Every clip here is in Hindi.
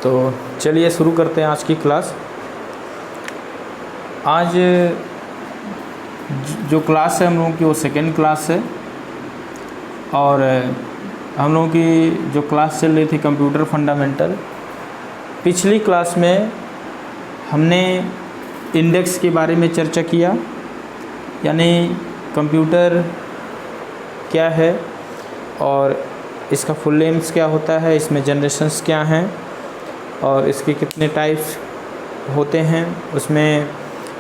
तो चलिए शुरू करते हैं आज की क्लास। आज जो क्लास है हम लोगों की वो सेकेंड क्लास है और हम लोगों की जो क्लास चल रही थी कंप्यूटर फंडामेंटल। पिछली क्लास में हमने इंडेक्स के बारे में चर्चा किया, यानी कंप्यूटर क्या है और इसका फुल नेम्स क्या होता है, इसमें जनरेशन्स क्या हैं और इसके कितने टाइप्स होते हैं, उसमें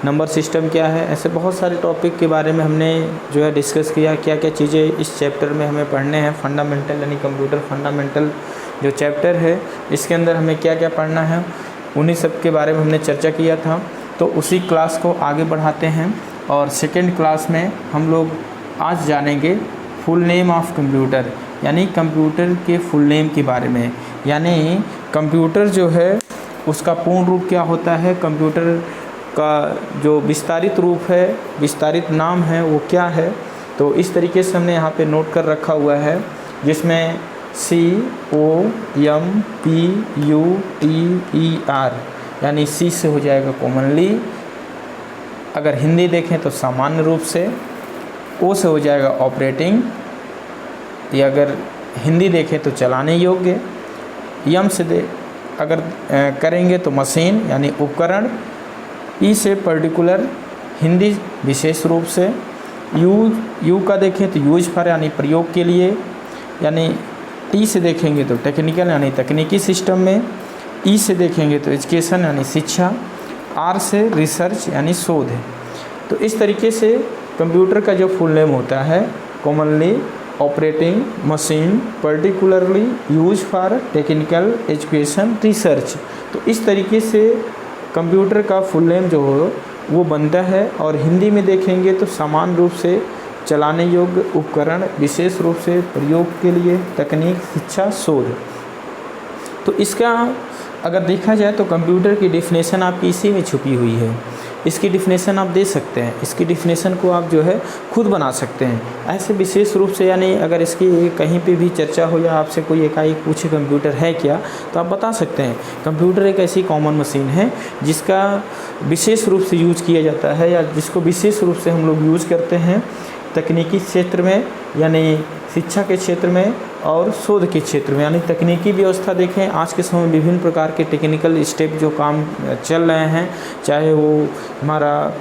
नंबर सिस्टम क्या है। ऐसे बहुत सारे टॉपिक के बारे में हमने जो है डिस्कस किया, क्या क्या चीज़ें इस चैप्टर में हमें पढ़ने हैं। फंडामेंटल यानी कंप्यूटर फंडामेंटल जो चैप्टर है इसके अंदर हमें क्या क्या पढ़ना है, उन्हीं सब के बारे में हमने चर्चा किया था। तो उसी क्लास को आगे बढ़ाते हैं और सेकेंड क्लास में हम लोग आज जानेंगे फुल नेम ऑफ कंप्यूटर, यानी कंप्यूटर के फुल नेम के बारे में। यानी कंप्यूटर जो है उसका पूर्ण रूप क्या होता है, कंप्यूटर का जो विस्तारित रूप है, विस्तारित नाम है वो क्या है। तो इस तरीके से हमने यहाँ पे नोट कर रखा हुआ है, जिसमें COMPUTER यानी C से हो जाएगा कॉमनली, अगर हिंदी देखें तो सामान्य रूप से, O से हो जाएगा ऑपरेटिंग, या अगर हिंदी देखें तो चलाने योग्य, M से अगर करेंगे तो मशीन यानी उपकरण, E से पर्टिकुलर हिंदी विशेष रूप से, U का देखें तो यूज फॉर यानी प्रयोग के लिए, यानी T से देखेंगे तो टेक्निकल यानी तकनीकी सिस्टम में, E से देखेंगे तो एजुकेशन यानी शिक्षा, R से रिसर्च यानी शोध है। तो इस तरीके से कंप्यूटर का जो फुल नेम होता है, commonly, operating, machine, particularly, use for, technical, education, research. तो इस तरीके से कंप्यूटर का फुल नेम जो हो वो बनता है। और हिंदी में देखेंगे तो समान रूप से चलाने योग्य, उपकरण, विशेष रूप से प्रयोग के लिए, तकनीक, शिक्षा, शोध। तो इसका अगर देखा जाए तो कंप्यूटर की डिफिनेशन आपकी इसी में छुपी हुई है। इसकी डिफिनेशन आप दे सकते हैं, इसकी डिफिनेशन को आप जो है खुद बना सकते हैं ऐसे विशेष रूप से। यानी अगर इसकी कहीं पे भी चर्चा हो या आपसे कोई एकाएक पूछे कंप्यूटर है क्या, तो आप बता सकते हैं कंप्यूटर एक ऐसी कॉमन मशीन है जिसका विशेष रूप से यूज किया जाता है, या जिसको विशेष रूप से हम लोग यूज़ करते हैं तकनीकी क्षेत्र में, यानी शिक्षा के क्षेत्र में और शोध के क्षेत्र में। यानी तकनीकी व्यवस्था देखें, आज के समय में विभिन्न प्रकार के टेक्निकल स्टेप जो काम चल रहे हैं, चाहे वो हमारा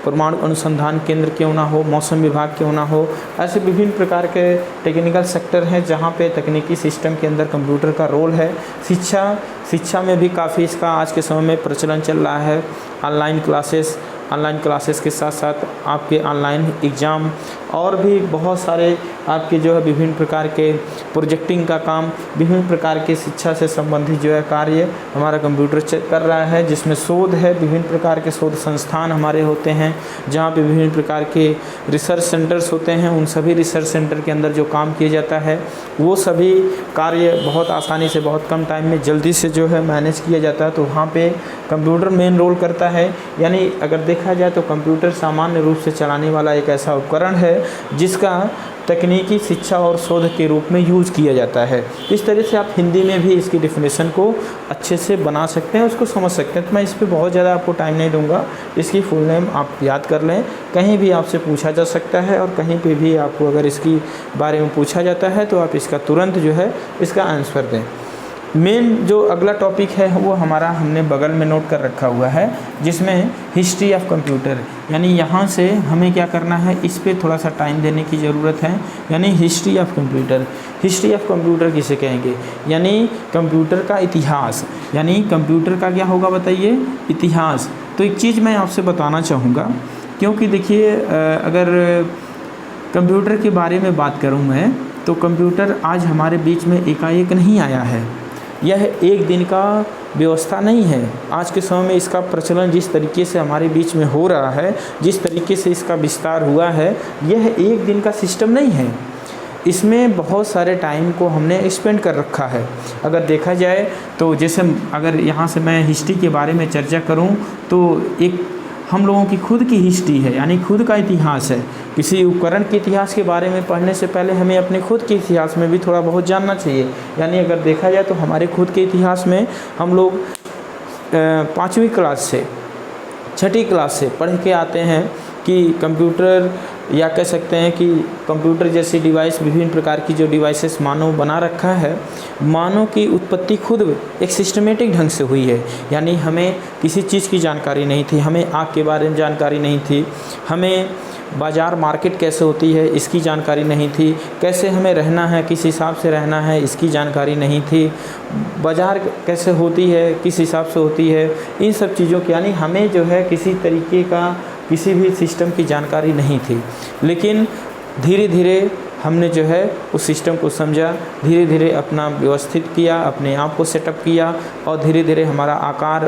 परमाणु अनुसंधान केंद्र क्यों ना हो, मौसम विभाग क्यों ना हो, ऐसे विभिन्न प्रकार के टेक्निकल सेक्टर हैं जहाँ पे तकनीकी सिस्टम के अंदर कंप्यूटर का रोल है। शिक्षा में भी काफ़ी इसका आज के समय में प्रचलन चल रहा है। ऑनलाइन क्लासेस के साथ साथ आपके ऑनलाइन एग्ज़ाम और भी बहुत सारे आपके जो है विभिन्न प्रकार के प्रोजेक्टिंग का काम, विभिन्न प्रकार के शिक्षा से संबंधित जो है कार्य हमारा कंप्यूटर कर रहा है, जिसमें शोध है। विभिन्न प्रकार के शोध संस्थान हमारे होते हैं जहाँ पे विभिन्न प्रकार के रिसर्च सेंटर्स होते हैं। उन सभी रिसर्च सेंटर के अंदर जो काम किया जाता है वो सभी कार्य बहुत आसानी से, बहुत कम टाइम में जल्दी से जो है मैनेज किया जाता है। तो वहाँ पे कंप्यूटर मेन रोल करता है। यानी अगर देखा जाए तो कंप्यूटर सामान्य रूप से चलाने वाला एक ऐसा उपकरण है जिसका तकनीकी, शिक्षा और शोध के रूप में यूज़ किया जाता है। इस तरह से आप हिंदी में भी इसकी डिफिनेशन को अच्छे से बना सकते हैं, उसको समझ सकते हैं। तो मैं इस पर बहुत ज़्यादा आपको टाइम नहीं दूंगा। इसकी फुल नेम आप याद कर लें, कहीं भी आपसे पूछा जा सकता है और कहीं पे भी आपको अगर इसकी बारे में पूछा जाता है तो आप इसका तुरंत जो है इसका आंसर दें। मेन जो अगला टॉपिक है वो हमारा हमने बगल में नोट कर रखा हुआ है, जिसमें हिस्ट्री ऑफ कंप्यूटर। यानी यहाँ से हमें क्या करना है, इस पे थोड़ा सा टाइम देने की ज़रूरत है। यानी history of computer, history of computer किसे कहेंगे, यानी कंप्यूटर का इतिहास। यानी कंप्यूटर का क्या होगा बताइए, इतिहास। तो एक चीज़ मैं आपसे बताना चाहूँगा, क्योंकि देखिए अगर कंप्यूटर के बारे में बात करूँ मैं, तो कंप्यूटर आज हमारे बीच में एकाएक नहीं आया है। यह एक दिन का व्यवस्था नहीं है। आज के समय में इसका प्रचलन जिस तरीके से हमारे बीच में हो रहा है, जिस तरीके से इसका विस्तार हुआ है, यह एक दिन का सिस्टम नहीं है। इसमें बहुत सारे टाइम को हमने स्पेंड कर रखा है। अगर देखा जाए तो जैसे अगर यहाँ से मैं हिस्ट्री के बारे में चर्चा करूँ तो एक हम लोगों की खुद की हिस्ट्री है, यानी खुद का इतिहास है। किसी उपकरण के इतिहास के बारे में पढ़ने से पहले हमें अपने खुद के इतिहास में भी थोड़ा बहुत जानना चाहिए। यानी अगर देखा जाए तो हमारे खुद के इतिहास में हम लोग 5वीं क्लास से 6ठी क्लास से पढ़ के आते हैं कि कंप्यूटर, या कह सकते हैं कि कंप्यूटर जैसी डिवाइस, विभिन्न प्रकार की जो डिवाइसेस मानव बना रखा है, मानव की उत्पत्ति खुद एक सिस्टमेटिक ढंग से हुई है। यानी हमें किसी चीज़ की जानकारी नहीं थी, हमें आग के बारे में जानकारी नहीं थी, हमें बाज़ार मार्केट कैसे होती है इसकी जानकारी नहीं थी, कैसे हमें रहना है, किस हिसाब से रहना है इसकी जानकारी नहीं थी, बाज़ार कैसे होती है, किस हिसाब से होती है, इन सब चीज़ों की, यानी हमें जो है किसी तरीके का किसी भी सिस्टम की जानकारी नहीं थी। लेकिन धीरे धीरे हमने जो है उस सिस्टम को समझा, धीरे धीरे अपना व्यवस्थित किया, अपने आप को सेटअप किया, और धीरे धीरे हमारा आकार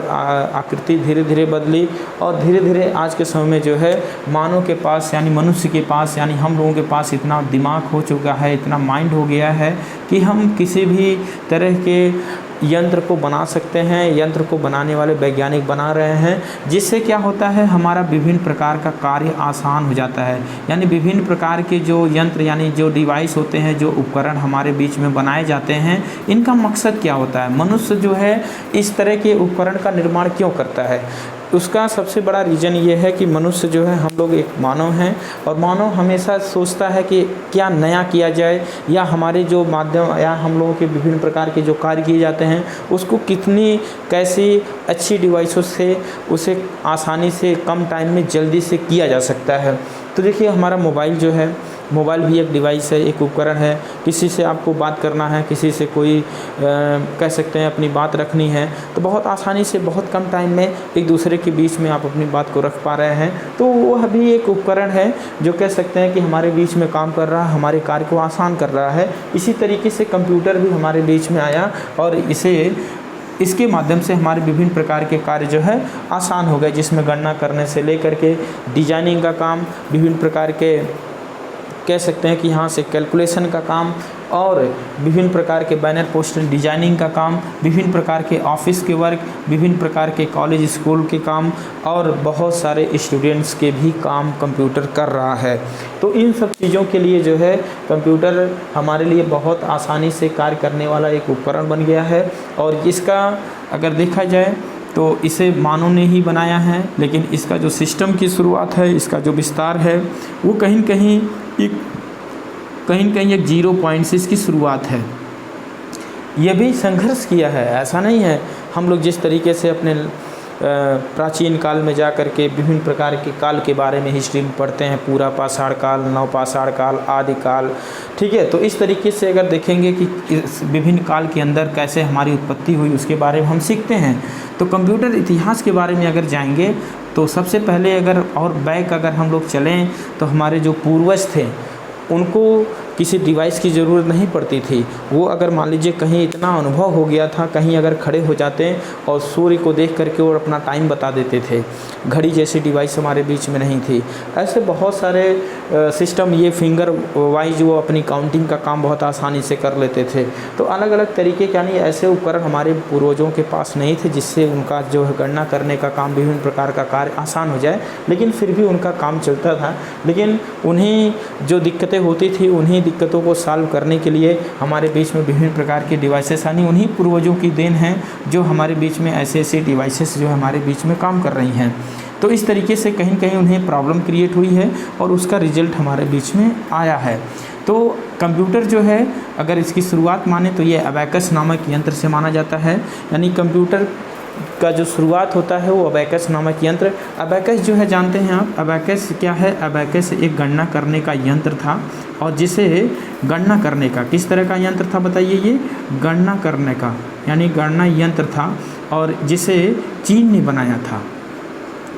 आकृति धीरे धीरे बदली, और धीरे धीरे आज के समय में जो है मानव के पास, यानी मनुष्य के पास, यानी हम लोगों के पास इतना दिमाग हो चुका है, इतना माइंड हो गया है कि हम किसी भी तरह के यंत्र को बना सकते हैं, यंत्र को बनाने वाले वैज्ञानिक बना रहे हैं, जिससे क्या होता है हमारा विभिन्न प्रकार का कार्य आसान हो जाता है। यानी विभिन्न प्रकार के जो यंत्र, यानी जो डिवाइस होते हैं, जो उपकरण हमारे बीच में बनाए जाते हैं, इनका मकसद क्या होता है, मनुष्य जो है इस तरह के उपकरण का निर्माण क्यों करता है। उसका सबसे बड़ा रीज़न ये है कि मनुष्य जो है, हम लोग एक मानव हैं, और मानव हमेशा सोचता है कि क्या नया किया जाए, या हमारे जो माध्यम या हम लोगों के विभिन्न प्रकार के जो कार्य किए जाते हैं उसको कितनी कैसी अच्छी डिवाइसों से उसे आसानी से कम टाइम में जल्दी से किया जा सकता है। तो देखिए हमारा मोबाइल जो है, मोबाइल भी एक डिवाइस है, एक उपकरण है। किसी से आपको बात करना है, किसी से कोई कह सकते हैं अपनी बात रखनी है, तो बहुत आसानी से बहुत कम टाइम में एक दूसरे के बीच में आप अपनी बात को रख पा रहे हैं। तो वह भी एक उपकरण है जो कह सकते हैं कि हमारे बीच में काम कर रहा है, हमारे कार्य को आसान कर रहा है। इसी तरीके से कंप्यूटर भी हमारे बीच में आया, और इसके माध्यम से हमारे विभिन्न प्रकार के कार्य जो है आसान हो गए, जिसमें गणना करने से लेकर के डिजाइनिंग का काम, विभिन्न प्रकार के कह सकते हैं कि यहाँ से कैलकुलेशन का काम, और विभिन्न प्रकार के बैनर पोस्टर डिजाइनिंग का काम, विभिन्न प्रकार के ऑफिस के वर्क, विभिन्न प्रकार के कॉलेज स्कूल के काम, और बहुत सारे स्टूडेंट्स के भी काम कंप्यूटर कर रहा है। तो इन सब चीज़ों के लिए जो है कंप्यूटर हमारे लिए बहुत आसानी से कार्य करने वाला एक उपकरण बन गया है। और इसका अगर देखा जाए तो इसे मानव ने ही बनाया है, लेकिन इसका जो सिस्टम की शुरुआत है, इसका जो विस्तार है, वो कहीं न कहीं एक 0 पॉइंट से इसकी शुरुआत है। ये भी संघर्ष किया है, ऐसा नहीं है। हम लोग जिस तरीके से अपने प्राचीन काल में जा कर के विभिन्न प्रकार के काल के बारे में हिस्ट्री में पढ़ते हैं, पूरा पाषाण काल, नवपाषाण काल, आदिकाल, ठीक है। तो इस तरीके से अगर देखेंगे कि इस विभिन्न काल के अंदर कैसे हमारी उत्पत्ति हुई, उसके बारे में हम सीखते हैं। तो कंप्यूटर इतिहास के बारे में अगर जाएंगे तो सबसे पहले अगर हम लोग चलें तो हमारे जो पूर्वज थे उनको किसी डिवाइस की ज़रूरत नहीं पड़ती थी। वो अगर मान लीजिए कहीं इतना अनुभव हो गया था, कहीं अगर खड़े हो जाते और सूर्य को देख करके और अपना टाइम बता देते थे। घड़ी जैसी डिवाइस हमारे बीच में नहीं थी। ऐसे बहुत सारे सिस्टम, ये फिंगर वाइज वो अपनी काउंटिंग का काम बहुत आसानी से कर लेते थे। तो अलग अलग तरीके के यानी ऐसे उपकरण हमारे पूर्वजों के पास नहीं थे जिससे उनका जो है गणना करने का काम, विभिन्न प्रकार का कार्य आसान हो जाए, लेकिन फिर भी उनका काम चलता था। लेकिन उन्हीं जो दिक्कतें होती थी, उन्हीं दिक्कतों को सॉल्व करने के लिए हमारे बीच में विभिन्न प्रकार के डिवाइसेस, यानी उन्हीं पूर्वजों की देन है जो हमारे बीच में ऐसे ऐसे डिवाइसेस जो हमारे बीच में काम कर रही हैं। तो इस तरीके से कहीं कहीं उन्हें प्रॉब्लम क्रिएट हुई है और उसका रिजल्ट हमारे बीच में आया है। तो कंप्यूटर जो है, अगर इसकी शुरुआत माने तो ये अबैकस नामक यंत्र से माना जाता है। यानी कंप्यूटर का जो शुरुआत होता है वो अबैकस नामक यंत्र। अबैकस जो है जानते हैं आप, अबैकस क्या है? अबैकस एक गणना करने का यंत्र था, और जिसे गणना करने का किस तरह का यंत्र था बताइए? ये गणना करने का यानी गणना यंत्र था, और जिसे चीन ने बनाया था।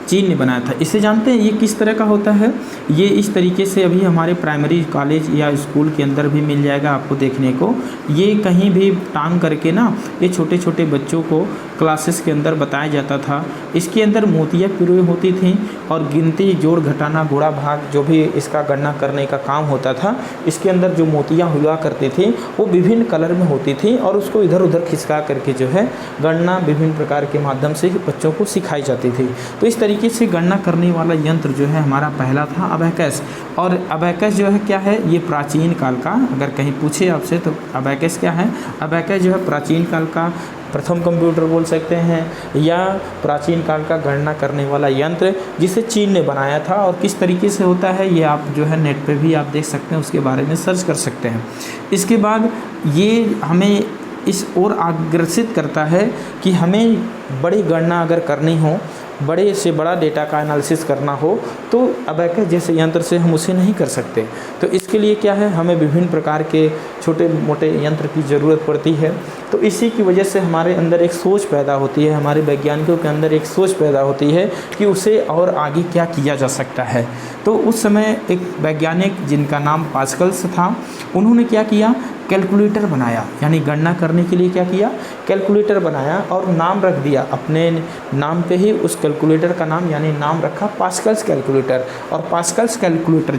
चीन ने बनाया था। इसे जानते हैं ये किस तरह का होता है? ये इस तरीके से अभी हमारे प्राइमरी कॉलेज या स्कूल के अंदर भी मिल जाएगा आपको देखने को। ये कहीं भी टांग करके ना, ये छोटे छोटे बच्चों को क्लासेस के अंदर बताया जाता था। इसके अंदर मोतियाँ पिरोई होती थी और गिनती, जोड़, घटाना, गुणा, भाग, जो भी इसका गणना करने का काम होता था, इसके अंदर जो मोतियाँ हुआ करती थी वो विभिन्न कलर में होती थी, और उसको इधर उधर खिसका करके जो है गणना विभिन्न प्रकार के माध्यम से बच्चों को सिखाई जाती थी। तो इस तरीके से गणना करने वाला यंत्र जो है हमारा पहला था अबैकस। और अबैकस जो है क्या है, ये प्राचीन काल का, अगर कहीं पूछे आपसे तो अबैकस क्या है, अबैकस जो है प्राचीन काल का प्रथम कंप्यूटर बोल सकते हैं, या प्राचीन काल का गणना करने वाला यंत्र जिसे चीन ने बनाया था। और किस तरीके से होता है ये आप जो है नेट पे भी आप देख सकते हैं, उसके बारे में सर्च कर सकते हैं। इसके बाद ये हमें इस ओर आग्रसित करता है कि हमें बड़ी गणना अगर करनी हो, बड़े से बड़ा डेटा का एनालिसिस करना हो, तो अबैकस जैसे यंत्र से हम उसे नहीं कर सकते। तो इसके लिए क्या है, हमें विभिन्न प्रकार के छोटे मोटे यंत्र की ज़रूरत पड़ती है। तो इसी की वजह से हमारे अंदर एक सोच पैदा होती है, हमारे वैज्ञानिकों के अंदर एक सोच पैदा होती है कि उसे और आगे क्या किया जा सकता है। तो उस समय एक वैज्ञानिक जिनका नाम पास्कल्स था, उन्होंने क्या किया, कैलकुलेटर बनाया, यानी गणना करने के लिए क्या किया, कैलकुलेटर बनाया और नाम रख दिया, अपने नाम पे ही उस कैलकुलेटर का नाम यानी नाम रखा पास्कल्स कैलकुलेटर। और पास्कल्स कैलकुलेटर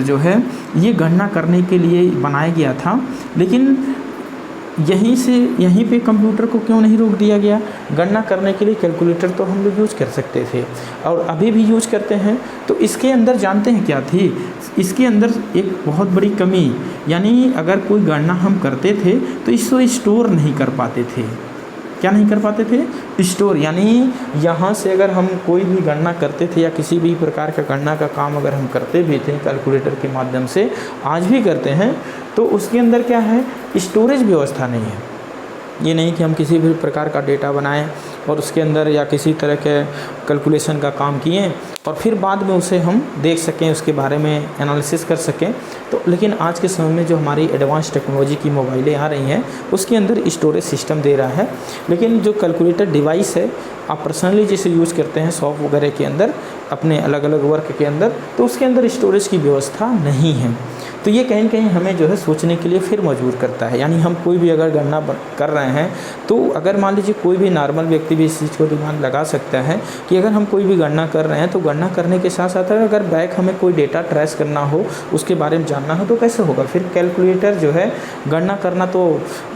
जो है ये गणना करने के लिए बनाया गया था। लेकिन यहीं पे कंप्यूटर को क्यों नहीं रोक दिया गया, गणना करने के लिए कैलकुलेटर तो हम लोग यूज कर सकते थे और अभी भी यूज करते हैं। तो इसके अंदर जानते हैं क्या थी, इसके अंदर एक बहुत बड़ी कमी, यानी अगर कोई गणना हम करते थे तो इसको स्टोर नहीं कर पाते थे। क्या नहीं कर पाते थे, स्टोर, यानी यहाँ से अगर हम कोई भी गणना करते थे या किसी भी प्रकार का गणना का काम अगर हम करते भी थे कैलकुलेटर के माध्यम से, आज भी करते हैं, तो उसके अंदर क्या है, स्टोरेज व्यवस्था नहीं है। ये नहीं कि हम किसी भी प्रकार का डेटा बनाएं और उसके अंदर या किसी तरह के कैलकुलेशन का काम किए और फिर बाद में उसे हम देख सकें, उसके बारे में एनालिसिस कर सकें। तो लेकिन आज के समय में जो हमारी एडवांस टेक्नोलॉजी की मोबाइलें आ रही हैं, उसके अंदर स्टोरेज सिस्टम दे रहा है। लेकिन जो कैलकुलेटर डिवाइस है, आप पर्सनली जिसे यूज़ करते हैं शॉप वगैरह के अंदर, अपने अलग अलग वर्क के अंदर, तो उसके अंदर स्टोरेज की व्यवस्था नहीं है। तो ये कहीं कहीं हमें जो है सोचने के लिए फिर मजबूर करता है। यानी हम कोई भी अगर गणना कर रहे हैं, तो अगर मान लीजिए कोई भी नॉर्मल व्यक्ति भी इस चीज़ को दिमाग लगा सकता है कि अगर हम कोई भी गणना कर रहे हैं, तो गणना करने के साथ साथ अगर बैक हमें कोई डेटा ट्रेस करना हो, उसके बारे में जानना हो, तो कैसे होगा। फिर कैलकुलेटर जो है गणना करना तो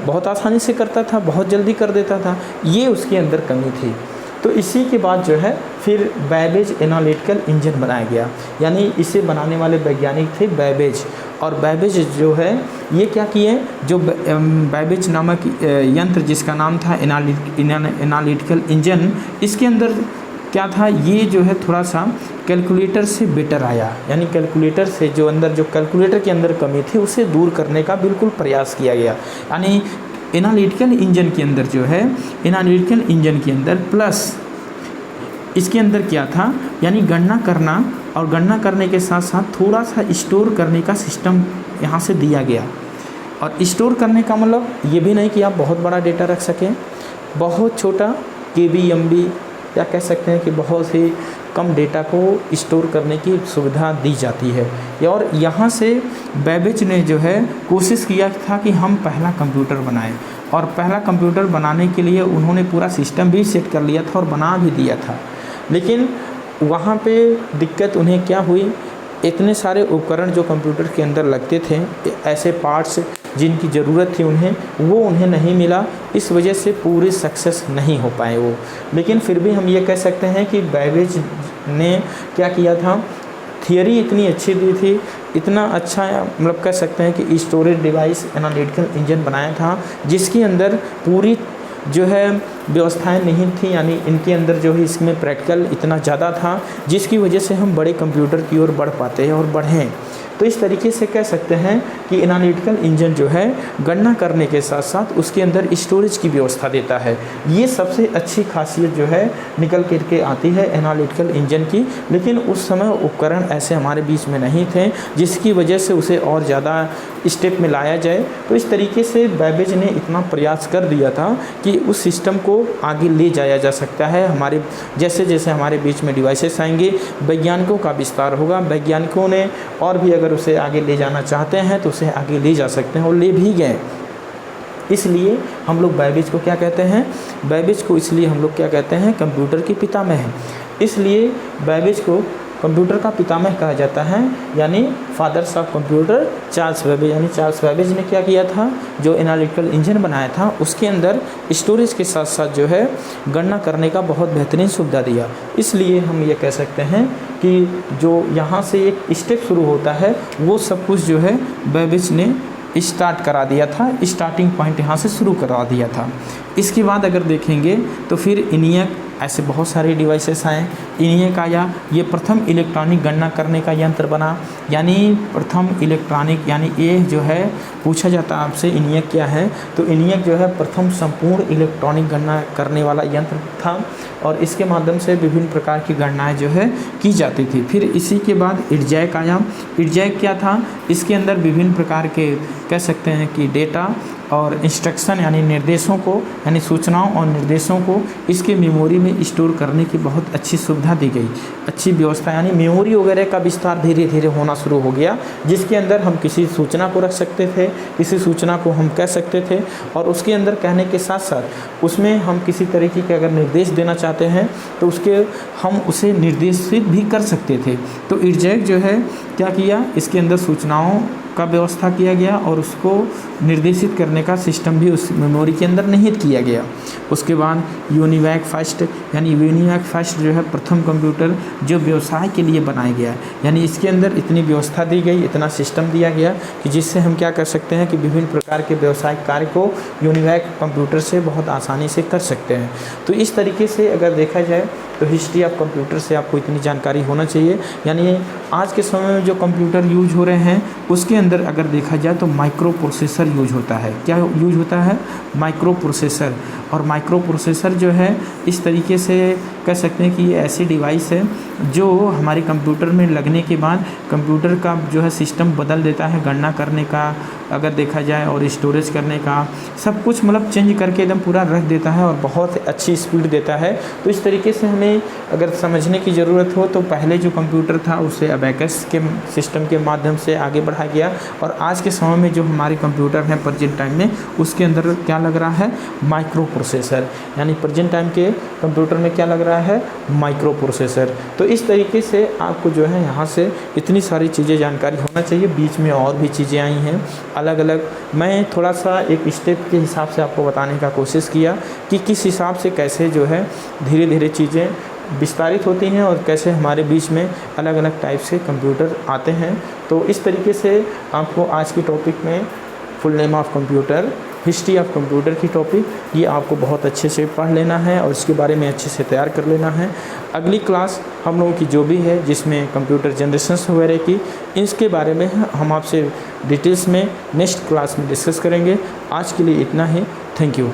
बहुत आसानी से करता था, बहुत जल्दी कर देता था, ये उसके अंदर कमी थी। तो इसी के बाद जो है फिर बैबेज एनालिटिकल इंजन बनाया गया, यानी इसे बनाने वाले वैज्ञानिक थे बैबेज। और बैबेज जो है ये क्या किए, जो बैबेज नामक यंत्र जिसका नाम था एनालिटिकल इंजन, इसके अंदर क्या था, ये जो है थोड़ा सा कैलकुलेटर से बेटर आया। यानी कैलकुलेटर से जो अंदर जो कैलकुलेटर के अंदर कमी थी उसे दूर करने का बिल्कुल प्रयास किया गया। यानी एनालिटिकल इंजन के अंदर जो है, एनालिटिकल इंजन के अंदर प्लस इसके अंदर क्या था, यानी गणना करना और गणना करने के साथ साथ थोड़ा सा स्टोर करने का सिस्टम यहाँ से दिया गया। और स्टोर करने का मतलब ये भी नहीं कि आप बहुत बड़ा डेटा रख सकें, बहुत छोटा KB MB या कह सकते हैं कि बहुत ही कम डेटा को स्टोर करने की सुविधा दी जाती है। और यहाँ से बैबेज ने जो है कोशिश किया था कि हम पहला कंप्यूटर बनाएं, और पहला कंप्यूटर बनाने के लिए उन्होंने पूरा सिस्टम भी सेट कर लिया था और बना भी दिया था। लेकिन वहाँ पे दिक्कत उन्हें क्या हुई, इतने सारे उपकरण जो कंप्यूटर के अंदर लगते थे, ऐसे पार्ट्स जिनकी ज़रूरत थी वो उन्हें नहीं मिला, इस वजह से पूरे सक्सेस नहीं हो पाए वो। लेकिन फिर भी हम ये कह सकते हैं कि बैबेज ने क्या किया था, थियरी इतनी अच्छी दी थी, इतना अच्छा मतलब कह सकते हैं कि स्टोरेज डिवाइस एनालिटिकल इंजन बनाया था, जिसके अंदर पूरी जो है व्यवस्थाएं नहीं थी। यानी इनके अंदर जो है इसमें प्रैक्टिकल इतना ज़्यादा था, जिसकी वजह से हम बड़े कंप्यूटर की ओर बढ़ पाते हैं और बढ़ें। तो इस तरीके से कह सकते हैं कि एनालिटिकल इंजन जो है गणना करने के साथ साथ उसके अंदर स्टोरेज की व्यवस्था देता है। ये सबसे अच्छी खासियत जो है निकल करके आती है एनालिटिकल इंजन की। लेकिन उस समय उपकरण ऐसे हमारे बीच में नहीं थे, जिसकी वजह से उसे और ज़्यादा स्टेप में लाया जाए। तो इस तरीके से बैबेज ने इतना प्रयास कर दिया था कि उस सिस्टम को आगे ले जाया जा सकता है। हमारे जैसे जैसे हमारे बीच में डिवाइसेस आएंगे, वैज्ञानिकों का विस्तार होगा, वैज्ञानिकों ने और भी अगर उसे आगे ले जाना चाहते हैं तो उसे आगे ले जा सकते हैं और ले भी गए। इसलिए हम लोग बैबेज को क्या कहते हैं, बैबेज को इसलिए हम लोग क्या कहते हैं, कंप्यूटर के पितामह हैं। इसलिए बैबेज को कंप्यूटर का पितामह कहा जाता है, यानी fathers of computer Charles Babbage. यानी चार्ल्स बेबेज ने क्या किया था, जो एनालिटिकल इंजन बनाया था उसके अंदर स्टोरेज के साथ साथ जो है गणना करने का बहुत बेहतरीन सुविधा दिया। इसलिए हम ये कह सकते हैं कि जो यहाँ से एक स्टेप शुरू होता है वो सब कुछ जो है बेबेज ने स्टार्ट करा दिया था, स्टार्टिंग पॉइंट यहाँ से शुरू करा दिया था। इसके बाद अगर देखेंगे तो फिर ENIAC, ऐसे बहुत सारे डिवाइसेस आए। ENIAC आया, ये प्रथम इलेक्ट्रॉनिक गणना करने का यंत्र बना, यानी प्रथम इलेक्ट्रॉनिक, यानी ये जो है पूछा जाता है आपसे ENIAC क्या है, तो ENIAC जो है प्रथम संपूर्ण इलेक्ट्रॉनिक गणना करने वाला यंत्र था और इसके माध्यम से विभिन्न प्रकार की गणनाएं जो है की जाती थी। फिर इसी के बाद EDJAC आया। EDJAC क्या था, इसके अंदर विभिन्न प्रकार के कह सकते हैं कि डेटा और इंस्ट्रक्शन यानी निर्देशों को, यानी सूचनाओं और निर्देशों को इसके मेमोरी में स्टोर करने की बहुत अच्छी सुविधा दी गई, अच्छी व्यवस्था, यानी मेमोरी वगैरह का विस्तार धीरे धीरे होना शुरू हो गया, जिसके अंदर हम किसी सूचना को रख सकते थे, किसी सूचना को हम कह सकते थे और उसके अंदर कहने के साथ साथ उसमें हम किसी तरीके के अगर निर्देश देना चाहते हैं तो उसके हम उसे निर्देशित भी कर सकते थे। तो EDJAC जो है क्या किया, इसके अंदर सूचनाओं का व्यवस्था किया गया और उसको निर्देशित करने का सिस्टम भी उस मेमोरी के अंदर निहित किया गया। उसके बाद UNIVAC फर्स्ट, यानी UNIVAC फर्स्ट जो है प्रथम कंप्यूटर जो व्यवसाय के लिए बनाया गया है, यानी इसके अंदर इतनी व्यवस्था दी गई, इतना सिस्टम दिया गया कि जिससे हम क्या कर सकते हैं कि विभिन्न प्रकार के व्यवसायिक कार्य को UNIVAC कंप्यूटर से बहुत आसानी से कर सकते हैं। तो इस तरीके से अगर देखा जाए तो हिस्ट्री ऑफ कंप्यूटर से आपको इतनी जानकारी होना चाहिए। यानी आज के समय में जो कंप्यूटर यूज हो रहे हैं उसके अंदर अगर देखा जाए तो माइक्रो प्रोसेसर यूज होता है। क्या यूज होता है? Micro processor. और माइक्रो प्रोसेसर जो है इस तरीके से कह सकते हैं कि ये ऐसी डिवाइस है जो हमारे कंप्यूटर में लगने के बाद कंप्यूटर का जो है सिस्टम बदल देता है, गणना करने का अगर देखा जाए और स्टोरेज करने का सब कुछ मतलब चेंज करके एकदम पूरा रख देता है और बहुत अच्छी स्पीड देता है। तो इस तरीके से हमें अगर समझने की ज़रूरत हो तो पहले जो कंप्यूटर था उसे अबैकस के सिस्टम के माध्यम से आगे बढ़ाया गया और आज के समय में जो हमारे कंप्यूटर हैं प्रेजेंट टाइम में उसके अंदर क्या लग रहा है? Micro processor. यानी प्रेजेंट टाइम के कंप्यूटर में क्या लग रहा है? Micro processor. तो इस तरीके से आपको जो है यहाँ से इतनी सारी चीज़ें जानकारी होना चाहिए। बीच में और भी चीज़ें आई हैं अलग अलग, मैं थोड़ा सा एक स्टेप के हिसाब से आपको बताने का कोशिश किया कि किस हिसाब से कैसे जो है धीरे धीरे चीज़ें विस्तारित होती हैं और कैसे हमारे बीच में अलग अलग टाइप से कंप्यूटर आते हैं। तो इस तरीके से आपको आज की टॉपिक में full name of computer, history of computer की टॉपिक ये आपको बहुत अच्छे से पढ़ लेना है और इसके बारे में अच्छे से तैयार कर लेना है। अगली क्लास हम लोगों की जो भी है जिसमें कंप्यूटर जनरेशन्स वगैरह की, इसके बारे में हम आपसे डिटेल्स में नेक्स्ट क्लास में डिस्कस करेंगे। आज के लिए इतना ही। Thank you.